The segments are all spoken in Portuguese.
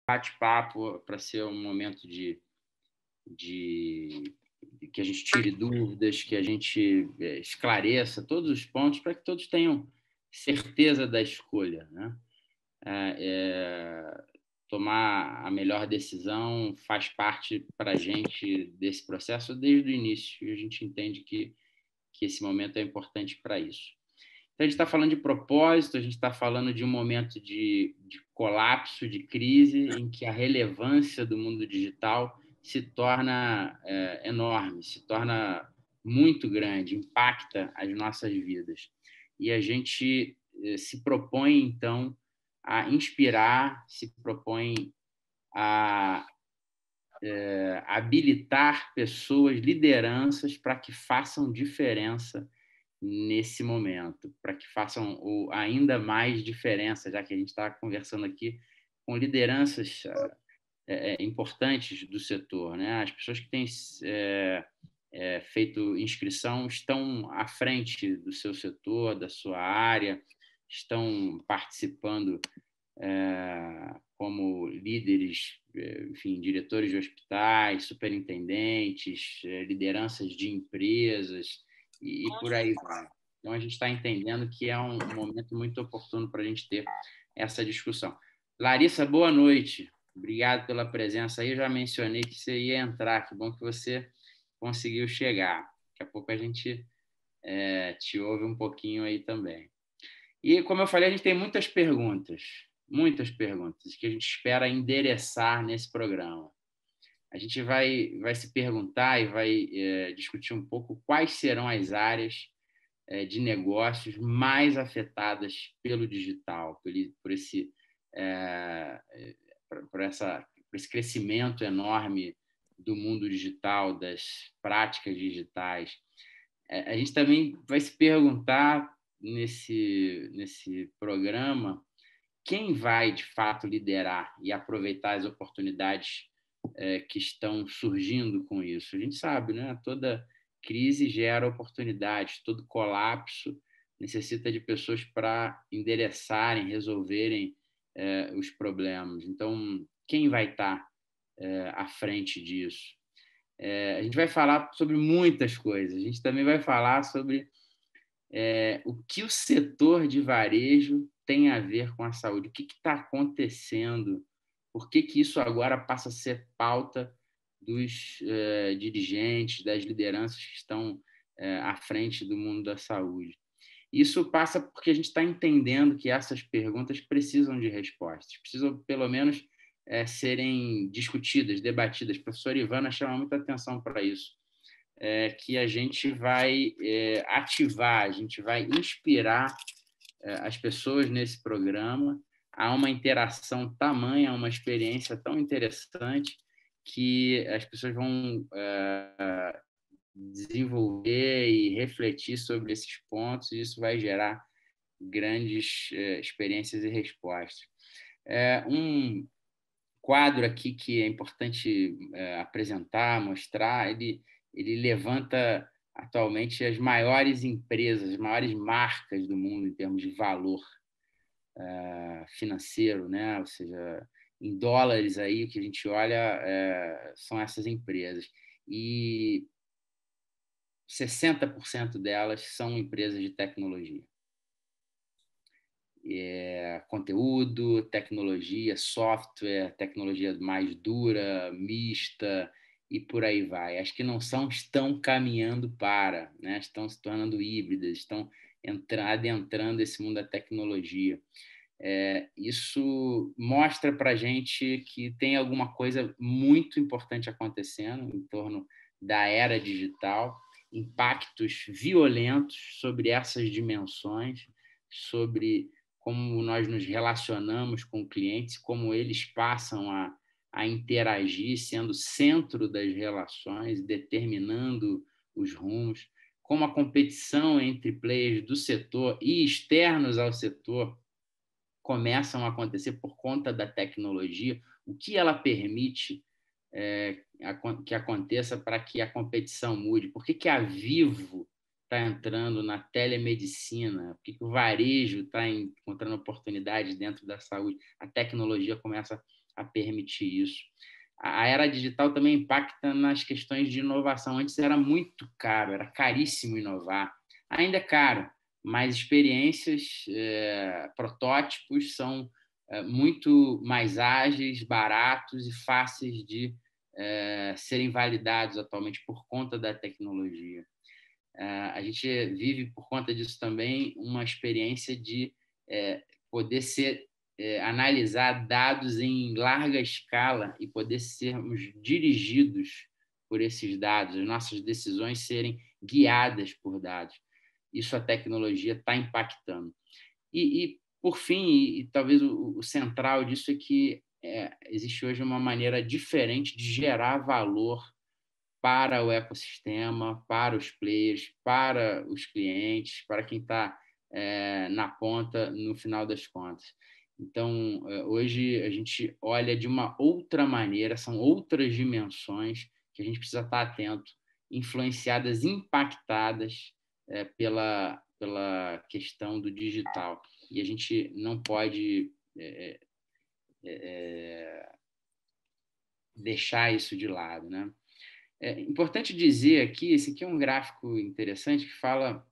bate-papo para ser um momento de que a gente tire dúvidas, que a gente esclareça todos os pontos para que todos tenham certeza da escolha, né? Tomar a melhor decisão faz parte para a gente desse processo desde o início, e a gente entende que esse momento é importante para isso. Então, a gente está falando de propósito, a gente está falando de um momento de colapso, de crise, em que a relevância do mundo digital se torna enorme, se torna muito grande, impacta as nossas vidas. E a gente se propõe, então, a inspirar, se propõe a habilitar pessoas, lideranças, para que façam diferença nesse momento, para que façam ainda mais diferença, já que a gente está conversando aqui com lideranças importantes do setor, né? As pessoas que têm feito inscrição estão à frente do seu setor, da sua área, estão participando como líderes, enfim, diretores de hospitais, superintendentes, lideranças de empresas e por aí vai. Então, a gente está entendendo que é um momento muito oportuno para a gente ter essa discussão. Larissa, boa noite. Obrigado pela presença aí. Eu já mencionei que você ia entrar. Que bom que você conseguiu chegar. Daqui a pouco a gente te ouve um pouquinho aí também. E, como eu falei, a gente tem muitas perguntas que a gente espera endereçar nesse programa. A gente vai se perguntar e vai discutir um pouco quais serão as áreas de negócios mais afetadas pelo digital, por esse crescimento enorme do mundo digital, das práticas digitais. A gente também vai se perguntar nesse programa quem vai, de fato, liderar e aproveitar as oportunidades que estão surgindo com isso. A gente sabe, né? Toda crise gera oportunidades, todo colapso necessita de pessoas para endereçarem, resolverem os problemas. Então, quem vai estar à frente disso? A gente vai falar sobre muitas coisas. A gente também vai falar sobre o que o setor de varejo tem a ver com a saúde, o que está acontecendo, por que isso agora passa a ser pauta dos dirigentes, das lideranças que estão à frente do mundo da saúde. Isso passa porque a gente está entendendo que essas perguntas precisam de respostas, precisam, pelo menos, serem discutidas, debatidas. A professora Ivana chama muita atenção para isso. Que a gente vai ativar, a gente vai inspirar as pessoas nesse programa. Há uma interação tamanha, uma experiência tão interessante que as pessoas vão desenvolver e refletir sobre esses pontos, e isso vai gerar grandes experiências e respostas. Um quadro aqui que é importante apresentar, mostrar, ele levanta atualmente as maiores empresas, as maiores marcas do mundo em termos de valor financeiro, né? Ou seja, em dólares aí, o que a gente olha são essas empresas. E 60% delas são empresas de tecnologia. Conteúdo, tecnologia, software, tecnologia mais dura, mista e por aí vai. As que não estão caminhando para, né? Estão se tornando híbridas, estão adentrando esse mundo da tecnologia. Isso mostra para a gente que tem alguma coisa muito importante acontecendo em torno da era digital, impactos violentos sobre essas dimensões, sobre como nós nos relacionamos com clientes, como eles passam a interagir, sendo centro das relações, determinando os rumos, como a competição entre players do setor e externos ao setor começam a acontecer por conta da tecnologia, o que ela permite que aconteça para que a competição mude, por que a Vivo está entrando na telemedicina, por que o varejo está encontrando oportunidades dentro da saúde, a tecnologia começa a permitir isso. A era digital também impacta nas questões de inovação. Antes era muito caro, era caríssimo inovar. Ainda é caro, mas experiências, protótipos são muito mais ágeis, baratos e fáceis de serem validados atualmente por conta da tecnologia. A gente vive, por conta disso também, uma experiência de poder analisar dados em larga escala e poder sermos dirigidos por esses dados, as nossas decisões serem guiadas por dados. Isso a tecnologia está impactando. Por fim, e talvez o central disso é que existe hoje uma maneira diferente de gerar valor para o ecossistema, para os players, para os clientes, para quem está na ponta no final das contas. Então, hoje a gente olha de uma outra maneira, são outras dimensões que a gente precisa estar atento, influenciadas, impactadas pela questão do digital. E a gente não pode deixar isso de lado, né? É importante dizer aqui, esse aqui é um gráfico interessante que fala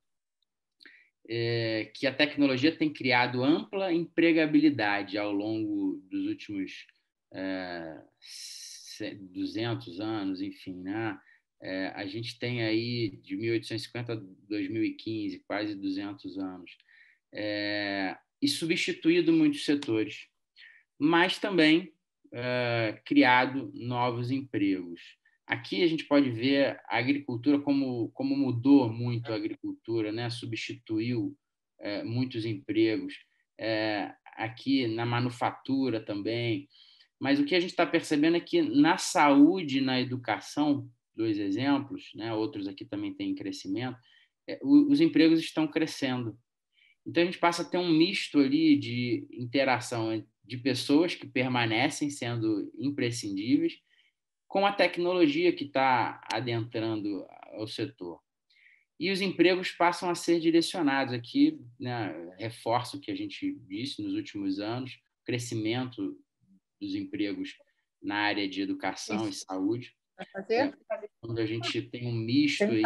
que a tecnologia tem criado ampla empregabilidade ao longo dos últimos 200 anos, enfim, né? A gente tem aí de 1850 a 2015, quase 200 anos, e substituído muitos setores, mas também criado novos empregos. Aqui a gente pode ver a agricultura como mudou muito a agricultura, né? Substituiu muitos empregos. Aqui na manufatura também. Mas o que a gente está percebendo é que na saúde e na educação, dois exemplos, né? Outros aqui também têm crescimento, os empregos estão crescendo. Então a gente passa a ter um misto ali de interação de pessoas que permanecem sendo imprescindíveis com a tecnologia que está adentrando o setor. E os empregos passam a ser direcionados. Aqui, né, reforço o que a gente disse nos últimos anos, o crescimento dos empregos na área de educação e saúde. Quando a gente tem um misto aí...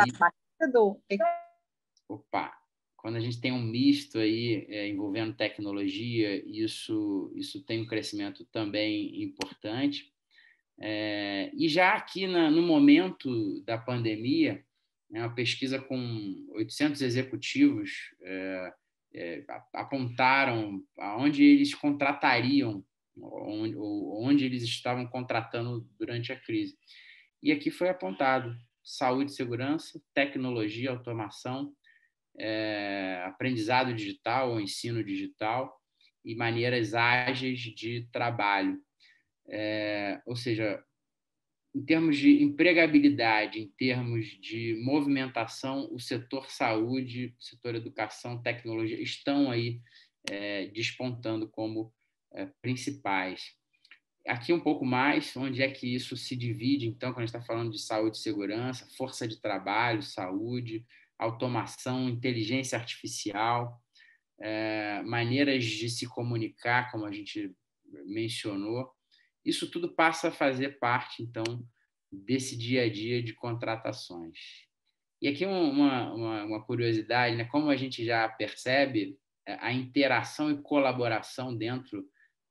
Opa! Quando a gente tem um misto aí envolvendo tecnologia, isso tem um crescimento também importante. E já aqui no momento da pandemia, uma pesquisa com 800 executivos apontaram aonde eles contratariam, onde eles estavam contratando durante a crise. E aqui foi apontado saúde e segurança, tecnologia, automação, aprendizado digital ou ensino digital e maneiras ágeis de trabalho. Ou seja, em termos de empregabilidade, em termos de movimentação, o setor saúde, o setor educação, tecnologia estão aí despontando como principais. Aqui um pouco mais, onde é que isso se divide, então, quando a gente está falando de saúde e segurança, força de trabalho, saúde, automação, inteligência artificial, maneiras de se comunicar, como a gente mencionou. Isso tudo passa a fazer parte, então, desse dia a dia de contratações. E aqui uma curiosidade, né? Como a gente já percebe, a interação e colaboração dentro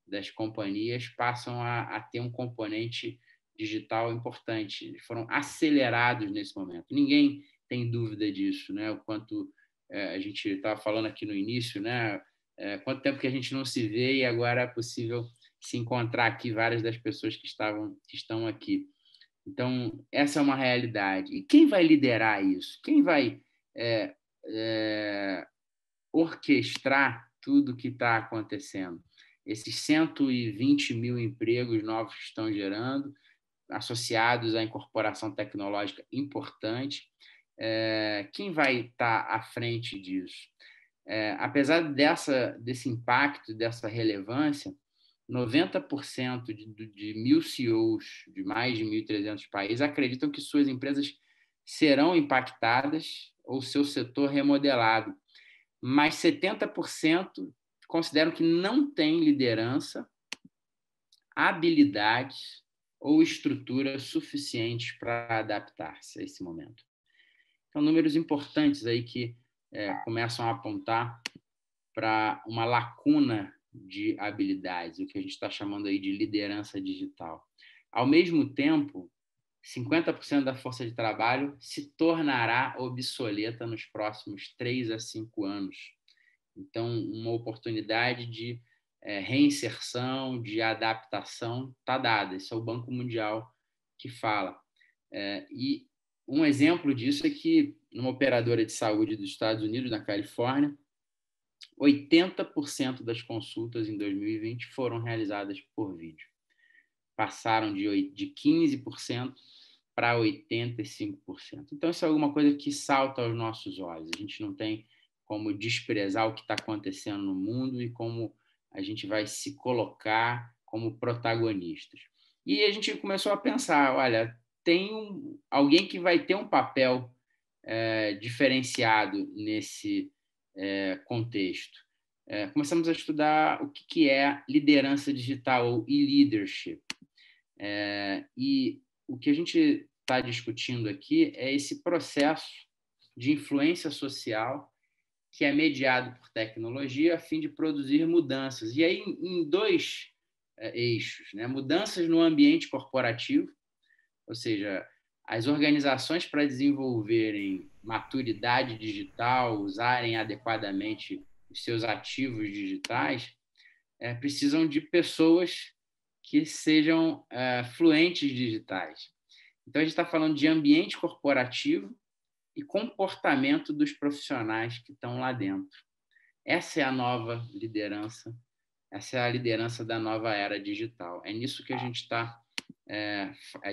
das companhias passam a ter um componente digital importante. Eles foram acelerados nesse momento. Ninguém tem dúvida disso, né? O quanto a gente estava falando aqui no início, né? Quanto tempo que a gente não se vê e agora é possível se encontrar aqui várias das pessoas que estão aqui. Então, essa é uma realidade. E quem vai liderar isso? Quem vai orquestrar tudo que está acontecendo? Esses 120 mil empregos novos que estão gerando, associados à incorporação tecnológica importante. Quem vai estar à frente disso? Apesar desse impacto, dessa relevância, 90% de 1.000 CEOs de mais de 1.300 países acreditam que suas empresas serão impactadas ou seu setor remodelado, mas 70% consideram que não tem liderança habilidades ou estrutura suficientes para adaptar-se a esse momento. Então, números importantes aí que começam a apontar para uma lacuna de habilidades, o que a gente está chamando aí de liderança digital. Ao mesmo tempo, 50% da força de trabalho se tornará obsoleta nos próximos 3 a 5 anos. Então, uma oportunidade de reinserção, de adaptação está dada. Esse é o Banco Mundial que fala. E um exemplo disso é que, numa operadora de saúde dos Estados Unidos, na Califórnia, 80% das consultas em 2020 foram realizadas por vídeo. Passaram de 15% para 85%. Então, isso é alguma coisa que salta aos nossos olhos. A gente não tem como desprezar o que está acontecendo no mundo e como a gente vai se colocar como protagonistas. E a gente começou a pensar, olha, tem alguém que vai ter um papel diferenciado nesse contexto. Começamos a estudar o que é liderança digital ou e-leadership. E o que a gente está discutindo aqui é esse processo de influência social que é mediado por tecnologia a fim de produzir mudanças. E aí em 2 eixos, né? Mudanças no ambiente corporativo, ou seja, as organizações para desenvolverem maturidade digital, usarem adequadamente os seus ativos digitais, precisam de pessoas que sejam fluentes digitais. Então, a gente está falando de ambiente corporativo e comportamento dos profissionais que estão lá dentro. Essa é a nova liderança, essa é a liderança da nova era digital. É nisso que a gente está,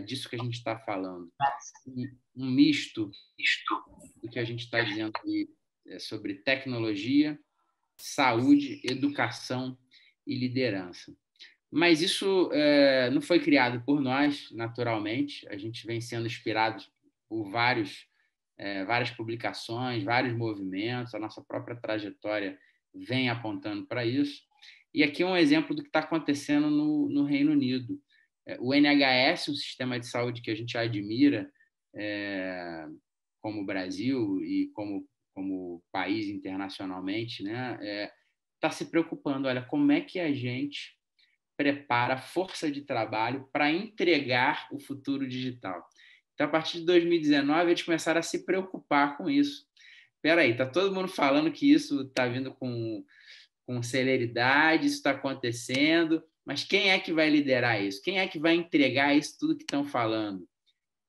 disso que a gente está falando. Um misto do que a gente está dizendo aí, sobre tecnologia, saúde, educação e liderança. Mas isso não foi criado por nós, naturalmente. A gente vem sendo inspirado por várias publicações, vários movimentos. A nossa própria trajetória vem apontando para isso. E aqui um exemplo do que está acontecendo no Reino Unido. O NHS, um sistema de saúde que a gente admira, como o Brasil e como país internacionalmente, né, está se preocupando. Olha, como é que a gente prepara a força de trabalho para entregar o futuro digital? Então, a partir de 2019, eles começaram a se preocupar com isso. Espera aí, está todo mundo falando que isso está vindo com celeridade, isso está acontecendo, mas quem é que vai liderar isso? Quem é que vai entregar isso tudo que estão falando?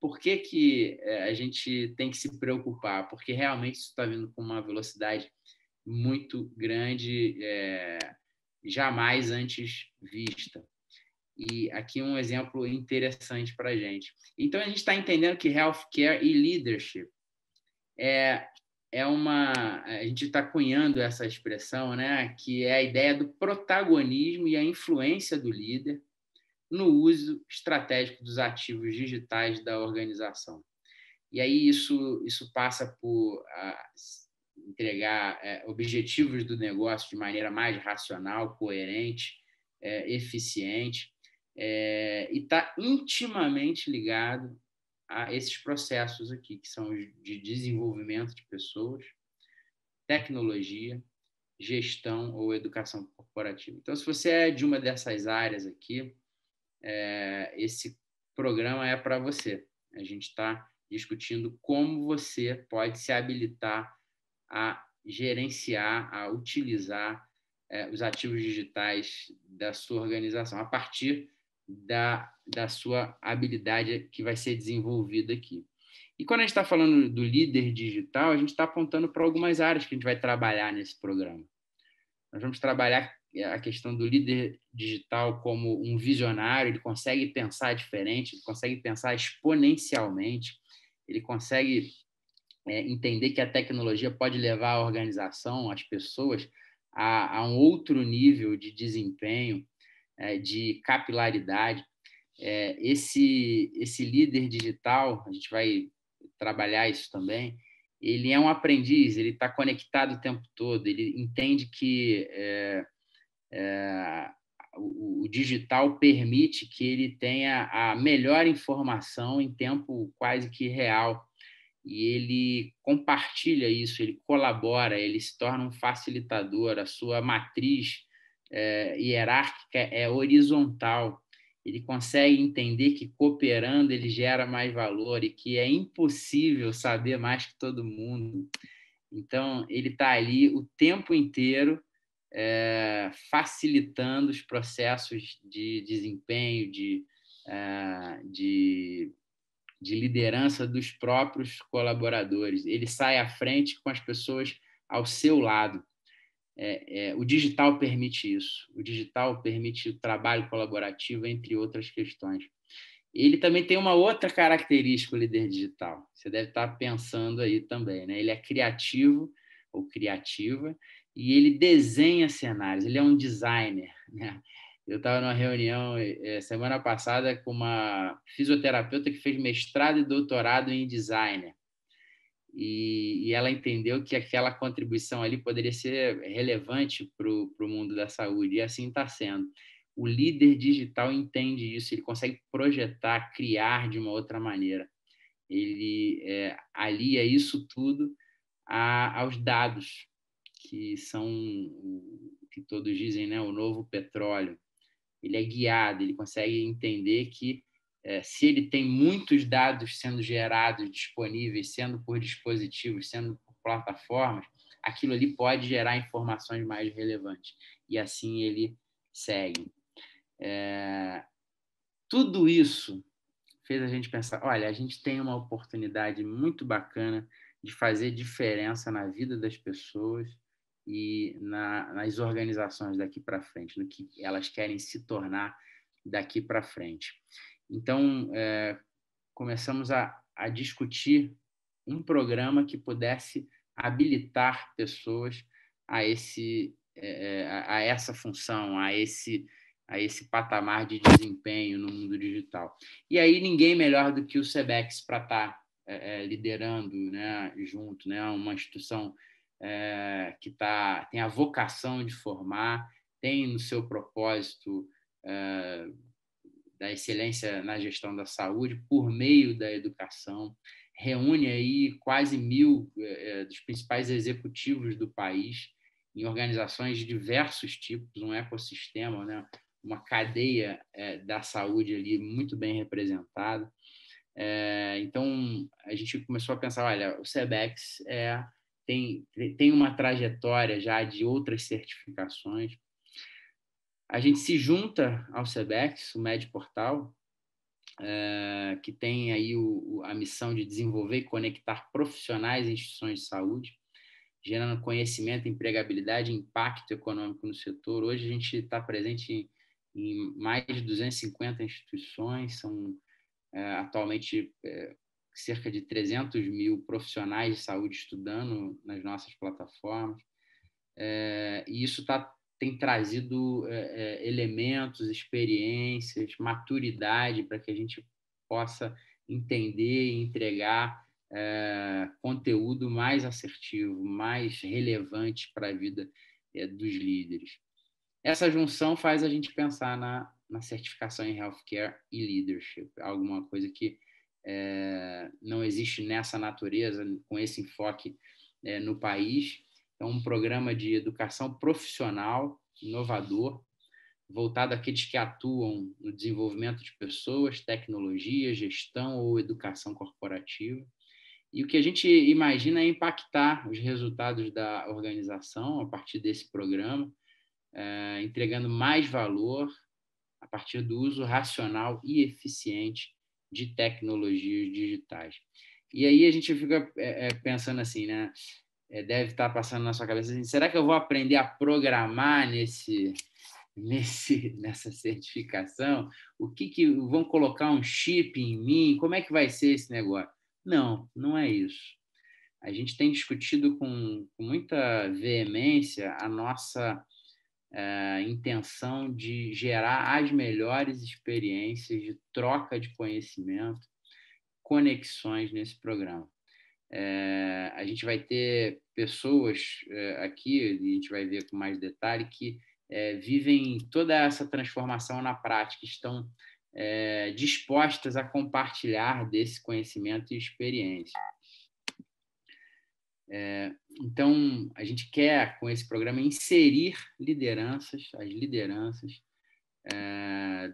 Por que a gente tem que se preocupar? Porque realmente isso está vindo com uma velocidade muito grande, jamais antes vista. E aqui um exemplo interessante para a gente. Então, a gente está entendendo que healthcare e leadership a gente está cunhando essa expressão, né, que é a ideia do protagonismo e a influência do líder no uso estratégico dos ativos digitais da organização. E aí isso passa por entregar objetivos do negócio de maneira mais racional, coerente, eficiente, e está intimamente ligado a esses processos aqui, que são os de desenvolvimento de pessoas, tecnologia, gestão ou educação corporativa. Então, se você é de uma dessas áreas aqui, esse programa é para você. A gente está discutindo como você pode se habilitar a gerenciar, a utilizar os ativos digitais da sua organização, a partir da sua habilidade que vai ser desenvolvida aqui. E quando a gente está falando do líder digital, a gente está apontando para algumas áreas que a gente vai trabalhar nesse programa. Nós vamos trabalhar a questão do líder digital como um visionário. Ele consegue pensar diferente, ele consegue pensar exponencialmente, ele consegue entender que a tecnologia pode levar a organização, as pessoas, a um outro nível de desempenho, de capilaridade. Esse líder digital, a gente vai trabalhar isso também, ele é um aprendiz, ele está conectado o tempo todo, ele entende que o digital permite que ele tenha a melhor informação em tempo quase que real. E ele compartilha isso, ele colabora, ele se torna um facilitador, a sua matriz hierárquica é horizontal. Ele consegue entender que cooperando ele gera mais valor e que é impossível saber mais que todo mundo. Então, ele está ali o tempo inteiro facilitando os processos de desempenho, de liderança dos próprios colaboradores. Ele sai à frente com as pessoas ao seu lado. O digital permite isso. O digital permite o trabalho colaborativo, entre outras questões. Ele também tem uma outra característica, o líder digital. Você deve estar pensando aí também, né? Ele é criativo ou criativa e ele desenha cenários. Ele é um designer, né? Eu estava numa reunião semana passada com uma fisioterapeuta que fez mestrado e doutorado em designer. E ela entendeu que aquela contribuição ali poderia ser relevante para o mundo da saúde, e assim está sendo. O líder digital entende isso, ele consegue projetar, criar de uma outra maneira. Ele alia isso tudo aos dados, que são, que todos dizem, né, o novo petróleo. Ele é guiado, ele consegue entender que se ele tem muitos dados sendo gerados, disponíveis, sendo por dispositivos, sendo por plataformas, aquilo ali pode gerar informações mais relevantes. E assim ele segue. Tudo isso fez a gente pensar, olha, a gente tem uma oportunidade muito bacana de fazer diferença na vida das pessoas e nas organizações daqui para frente, no que elas querem se tornar daqui para frente. Então, começamos a discutir um programa que pudesse habilitar pessoas a essa função, a esse patamar de desempenho no mundo digital. E aí ninguém melhor do que o Sebex para estar liderando, né, junto, né, uma instituição que tem a vocação de formar, tem no seu propósito da excelência na gestão da saúde por meio da educação, reúne aí quase 1.000 dos principais executivos do país em organizações de diversos tipos, um ecossistema, né? Uma cadeia da saúde ali muito bem representada. Então, a gente começou a pensar, olha, o Sebex tem uma trajetória já de outras certificações. A gente se junta ao Sebex, o MedPortal, que tem aí a missão de desenvolver e conectar profissionais e instituições de saúde, gerando conhecimento, empregabilidade e impacto econômico no setor. Hoje a gente está presente em mais de 250 instituições, são atualmente cerca de 300.000 profissionais de saúde estudando nas nossas plataformas, e isso tem trazido elementos, experiências, maturidade para que a gente possa entender e entregar conteúdo mais assertivo, mais relevante para a vida dos líderes. Essa junção faz a gente pensar na certificação em Healthcare e Leadership, alguma coisa que não existe nessa natureza, com esse enfoque no país. É um programa de educação profissional, inovador, voltado àqueles que atuam no desenvolvimento de pessoas, tecnologia, gestão ou educação corporativa. E o que a gente imagina é impactar os resultados da organização a partir desse programa, entregando mais valor a partir do uso racional e eficiente de tecnologias digitais. E aí a gente fica pensando assim, né? Deve estar passando na sua cabeça assim, será que eu vou aprender a programar nessa certificação? O que vão colocar um chip em mim? Como é que vai ser esse negócio? Não é isso. A gente tem discutido com muita veemência a nossa intenção de gerar as melhores experiências de troca de conhecimento, conexões nesse programa. A gente vai ter pessoas aqui, e a gente vai ver com mais detalhe, que vivem toda essa transformação na prática, estão dispostas a compartilhar desse conhecimento e experiência. Então, a gente quer, com esse programa, inserir as lideranças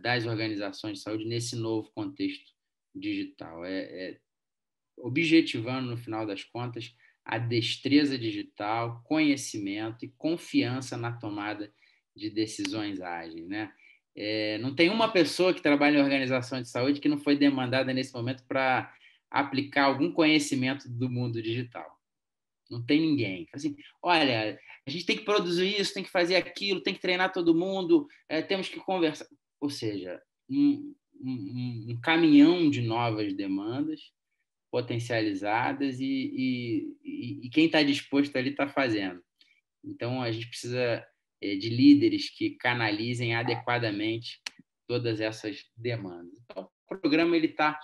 das organizações de saúde nesse novo contexto digital, objetivando, no final das contas, a destreza digital, conhecimento e confiança na tomada de decisões ágeis, né? Não tem uma pessoa que trabalha em organização de saúde que não foi demandada nesse momento para aplicar algum conhecimento do mundo digital. Não tem ninguém. Assim, olha, a gente tem que produzir isso, tem que fazer aquilo, tem que treinar todo mundo, temos que conversar. Ou seja, um caminhão de novas demandas potencializadas e quem está disposto ali está fazendo. Então, a gente precisa de líderes que canalizem adequadamente todas essas demandas. Então, o programa está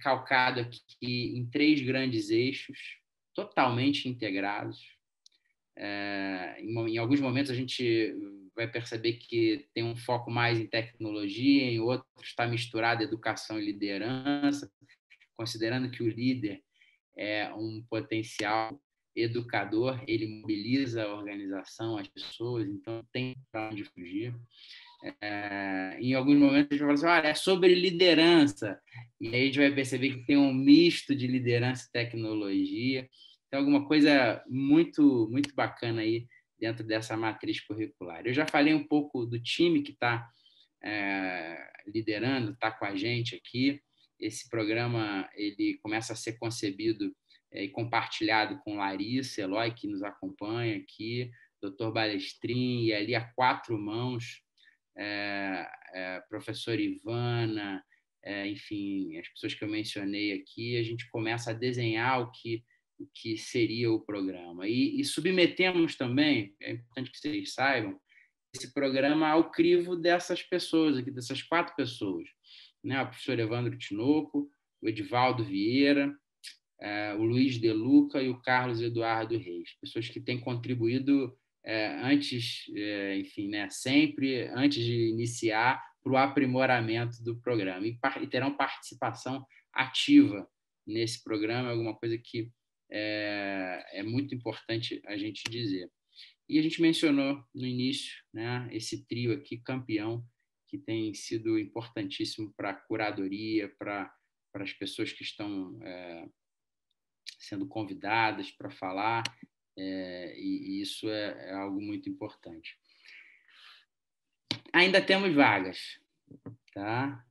calcado aqui em 3 grandes eixos, totalmente integrados. Em alguns momentos, a gente vai perceber que tem um foco mais em tecnologia, em outros está misturado educação e liderança, considerando que o líder é um potencial educador, ele mobiliza a organização, as pessoas, então tem para onde fugir. Em alguns momentos a gente vai falar assim, olha, é sobre liderança, e aí a gente vai perceber que tem um misto de liderança e tecnologia, tem alguma coisa muito, muito bacana aí dentro dessa matriz curricular. Eu já falei um pouco do time que está liderando, está com a gente aqui. Esse programa ele começa a ser concebido e compartilhado com Larissa Eloy, que nos acompanha aqui, Dr. Balestrin, e ali a 4 mãos, professora Ivana, enfim, as pessoas que eu mencionei aqui, a gente começa a desenhar o que seria o programa. E submetemos também, é importante que vocês saibam, esse programa ao crivo dessas pessoas aqui, dessas 4 pessoas, né? O professor Evandro Tinoco, o Edivaldo Vieira, o Luiz De Luca e o Carlos Eduardo Reis, pessoas que têm contribuído antes, enfim, né, sempre antes de iniciar, para o aprimoramento do programa e terão participação ativa nesse programa, é alguma coisa que é muito importante a gente dizer. E a gente mencionou no início, né, esse trio aqui, campeão, que tem sido importantíssimo para a curadoria, para as pessoas que estão sendo convidadas para falar, e isso é algo muito importante. Ainda temos vagas, tá?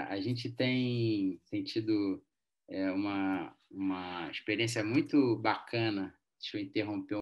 A gente tem tido uma experiência muito bacana. Deixa eu interromper